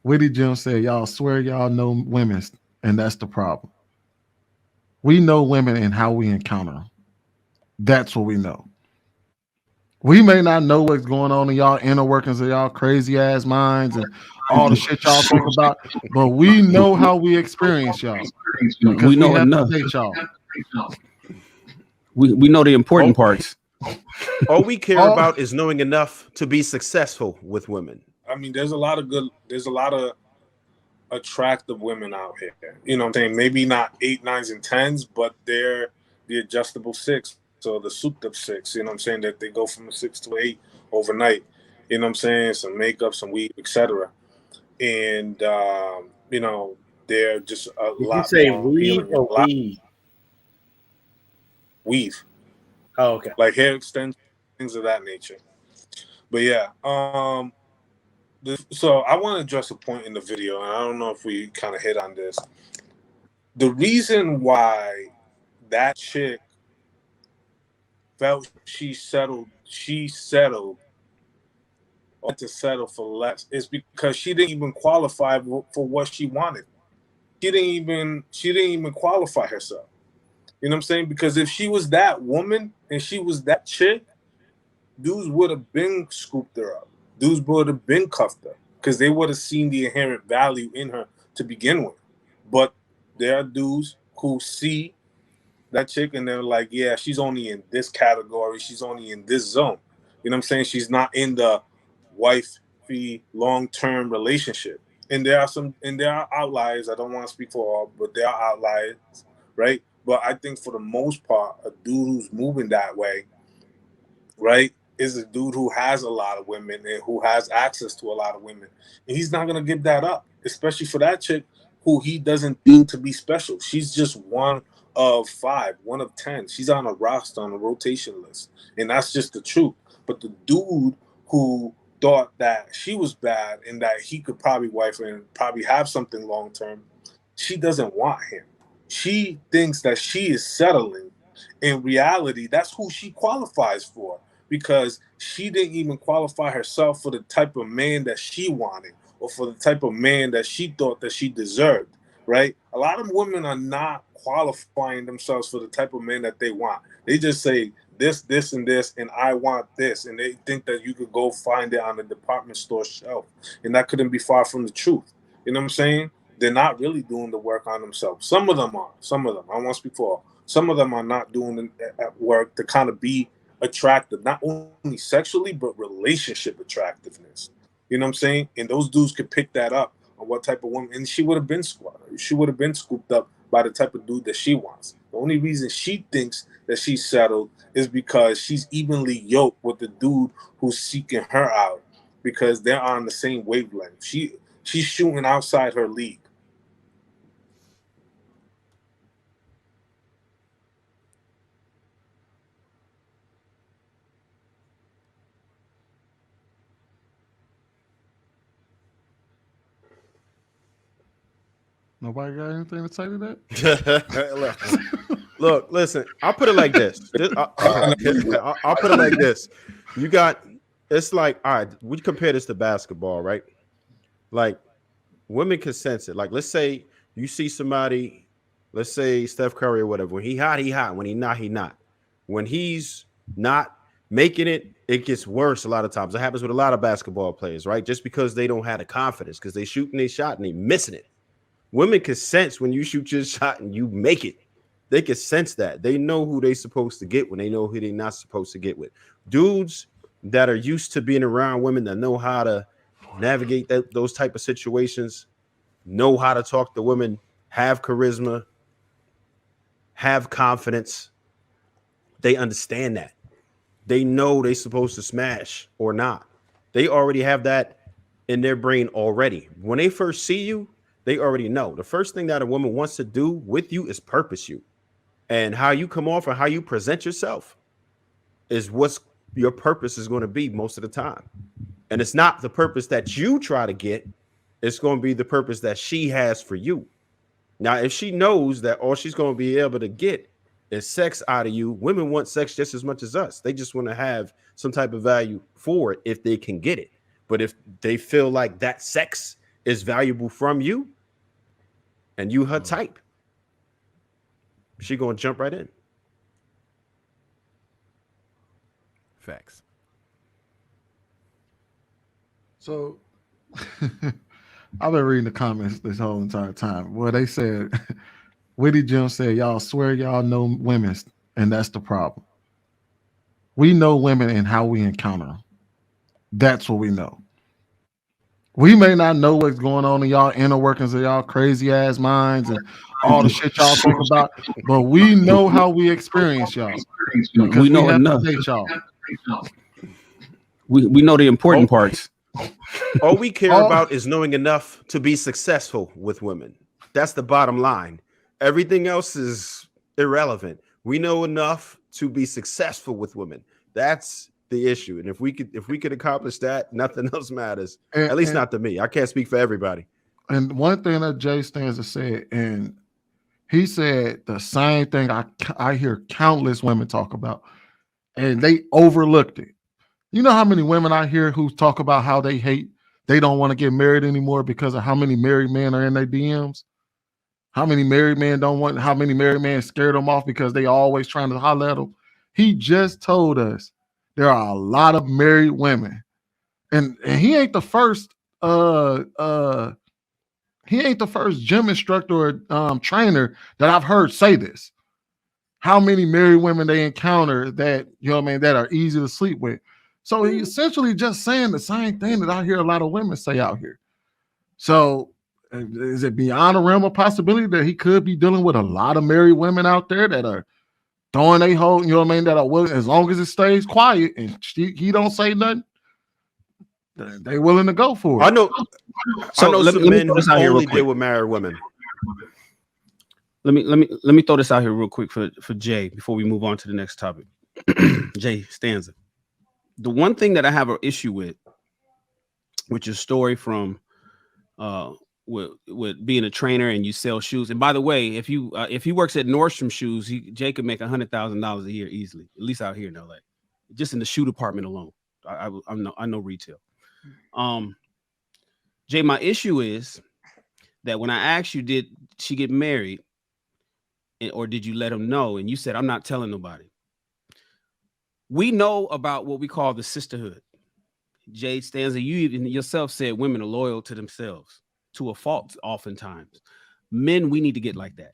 Witty Jim said, "Y'all swear y'all know women, and that's the problem. We know women and how we encounter them. That's what we know. We may not know what's going on in y'all inner workings of y'all crazy ass minds and all the shit y'all think about, but we know how we experience y'all We because we know have to enough. date y'all. We know the important All, parts. all we care All about is knowing enough to be successful with women. I mean, there's a lot of attractive women out here. You know what I'm saying? Maybe not 8, 9s, and 10s, but they're the adjustable 6 or the souped up 6. You know what I'm saying? That they go from a 6 to 8 overnight. You know what I'm saying? Some makeup, some weave, etc. And you know, they're just a Did you lot say more weave appealing and or a lot weave? weave, Oh, okay. like hair extensions, things of that nature. But yeah, so I want to address a point in the video, and I don't know if we kind of hit on this. The reason why that chick felt she settled or to settle for less is because she didn't even qualify for what she wanted. She didn't even qualify herself. You know what I'm saying? Because if she was that woman and she was that chick, dudes would have been scooped her up. Dudes would have been cuffed her because they would have seen the inherent value in her to begin with. But there are dudes who see that chick and they're like, yeah, she's only in this category. She's only in this zone. You know what I'm saying? She's not in the wifey long-term relationship. And there are outliers. I don't want to speak for all, but there are outliers, right? But I think for the most part, a dude who's moving that way, right, is a dude who has a lot of women and who has access to a lot of women. And he's not gonna give that up, especially for that chick who he doesn't do to be special. She's just one of 5, one of 10. She's on a roster, on a rotation list. And that's just the truth. But the dude who thought that she was bad and that he could probably wife her and probably have something long term, she doesn't want him. She thinks that she is settling. In reality, that's who she qualifies for because she didn't even qualify herself for the type of man that she wanted or for the type of man that she thought that she deserved, right? A lot of women are not qualifying themselves for the type of man that they want. They just say this, this, and this, and I want this, and they think that you could go find it on the department store shelf, and that couldn't be far from the truth. You know what I'm saying? They're not really doing the work on themselves. Some of them are. Some of them. I won't speak for all. Some of them are not doing at work to kind of be attractive, not only sexually, but relationship attractiveness. You know what I'm saying? And those dudes could pick that up on what type of woman. And she would have been squatted. She would have been scooped up by the type of dude that she wants. The only reason she thinks that she's settled is because she's evenly yoked with the dude who's seeking her out because they're on the same wavelength. She's shooting outside her league. nobody got anything to say to that? Look, listen. I'll put it like this. I'll put it like this. You got. It's like, all right. We compare this to basketball, right? Like women can sense it. Like let's say you see somebody, let's say Steph Curry or whatever. When he hot, he hot. When he not, he not. When he's not making it, it gets worse a lot of times. It happens with a lot of basketball players, right? Just because they don't have the confidence, because they shooting their shot and they missing it. Women can sense when you shoot your shot and you make it. They can sense that. They know who they supposed to get when they know who they not supposed to get with. Dudes that are used to being around women that know how to navigate those type of situations, know how to talk to women, have charisma, have confidence. They understand that. They know they're supposed to smash or not. They already have that in their brain already. When they first see you, they already know. The first thing that a woman wants to do with you is purpose you. And how you come off and how you present yourself is what's your purpose is going to be most of the time. And it's not the purpose that you try to get, it's going to be the purpose that she has for you. Now, if she knows that all she's going to be able to get is sex out of you, women want sex just as much as us. They just want to have some type of value for it if they can get it. But if they feel like that sex is valuable from you and you her type, she gonna jump right in. Facts. So I've been reading the comments this whole entire time. Well, they said Witty Jim said, y'all swear y'all know women, and that's the problem. We know women and how we encounter them. That's what we know. We may not know what's going on in y'all inner workings of y'all crazy ass minds and all the shit y'all think about, but we know how we experience y'all because We know have enough. to date y'all. We know the important parts. All we care about is knowing enough to be successful with women. That's the bottom line. Everything else is irrelevant. We know enough to be successful with women. That's the issue. And if we could accomplish that, nothing else matters. At least not to me. I can't speak for everybody. And one thing that Jay Stanza said, and he said the same thing I hear countless women talk about, and they overlooked it. You know how many women I hear who talk about how they don't want to get married anymore because of how many married men are in their DMs? How many married men how many married men scared them off because they always trying to holler at them? He just told us there are a lot of married women. And he ain't the first gym instructor or trainer that I've heard say this. How many married women they encounter that, you know what I mean, that are easy to sleep with. So he's essentially just saying the same thing that I hear a lot of women say out here. So is it beyond a realm of possibility that he could be dealing with a lot of married women out there that are throwing a whole, you know what I mean, that are willing, as long as it stays quiet and he don't say nothing, they willing to go for it. I know some men who only deal quick. with married women. Let me throw this out here real quick for Jay before we move on to the next topic. Jay Stanza. The one thing that I have an issue with, which is a story from with being a trainer and you sell shoes. And by the way, if he works at Nordstrom Shoes, Jay could make $100,000 a year easily, at least out here in LA, just in the shoe department alone. I know retail. Jay, my issue is that when I asked you, did she get married, or did you let him know? And you said, I'm not telling nobody. We know about what we call the sisterhood. Jay Stanza, you even yourself said women are loyal to themselves to a fault oftentimes. Men, we need to get like that.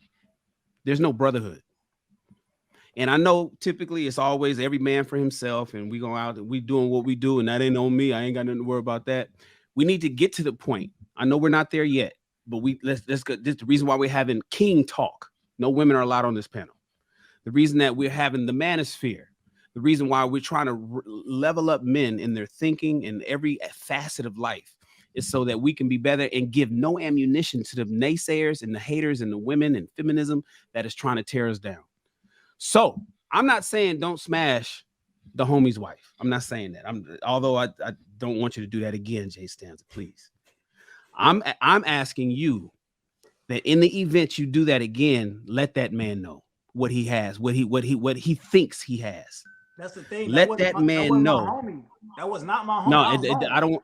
There's no brotherhood. And I know typically it's always every man for himself, and we go out and we doing what we do, and that ain't on me. I ain't got nothing to worry about that. We need to get to the point. I know we're not there yet, but let's go. This is the reason why we're having King Talk. No women are allowed on this panel. The reason that we're having the manosphere, the reason why we're trying to level up men in their thinking in every facet of life is so that we can be better and give no ammunition to the naysayers and the haters and the women and feminism that is trying to tear us down. So I'm not saying don't smash the homie's wife. I'm not saying that. Although I don't want you to do that again, Jay Stanza, please. I'm asking you that in the event you do that again, let that man know what he has, what he thinks he has. That's the thing. Let that man know. That was not my homie. No, I don't.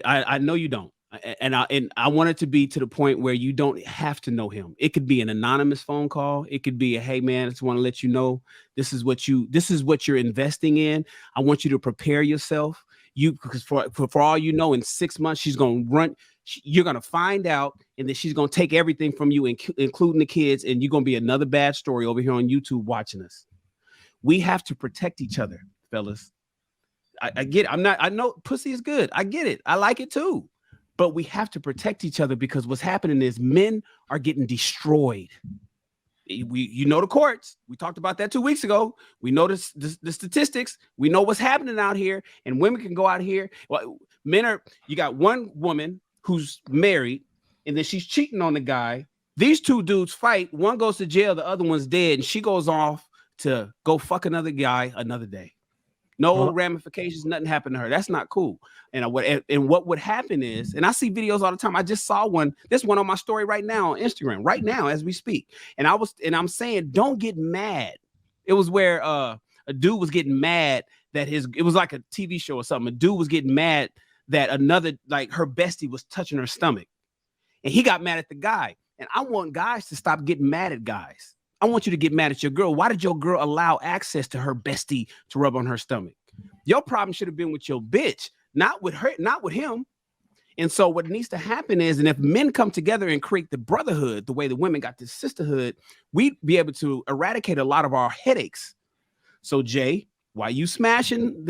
I know you don't, and I want it to be to the point where you don't have to know him. It could be an anonymous phone call. It could be a, hey man, I just want to let you know this is what you're investing in. I want you to prepare yourself. Because for all you know, in 6 months she's gonna run. You're gonna find out, and then she's gonna take everything from you, including the kids, and you're gonna be another bad story over here on YouTube watching us. We have to protect each other, fellas. I get it. I know pussy is good. I get it. I like it too. But we have to protect each other because what's happening is men are getting destroyed. You know the courts. We talked about that 2 weeks ago. We know the statistics. We know what's happening out here. And women can go out here. Well, you got one woman who's married, and then she's cheating on the guy. These two dudes fight. One goes to jail. The other one's dead. And she goes off to go fuck another guy another day. No ramifications, nothing happened to her. That's not cool. And what would happen is, and I see videos all the time. I just saw one. There's one on my story right now on Instagram, right now as we speak. And I'm saying, don't get mad. It was where a dude was getting mad that it was like a TV show or something. A dude was getting mad that another, like her bestie was touching her stomach. And he got mad at the guy. And I want guys to stop getting mad at guys. I want you to get mad at your girl. Why did your girl allow access to her bestie to rub on her stomach? Your problem should have been with your bitch, not with her, not with him. And so what needs to happen is, and if men come together and create the brotherhood, the way the women got this sisterhood, we'd be able to eradicate a lot of our headaches. So Jay, while you smashing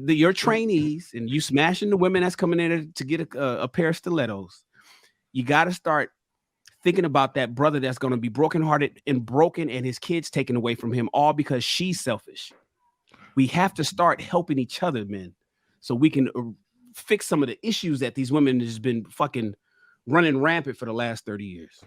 your trainees and you smashing the women that's coming in to get a pair of stilettos, you got to start thinking about that brother that's going to be brokenhearted and broken and his kids taken away from him, all because she's selfish. We have to start helping each other, men, so we can fix some of the issues that these women has been fucking running rampant for the last 30 years.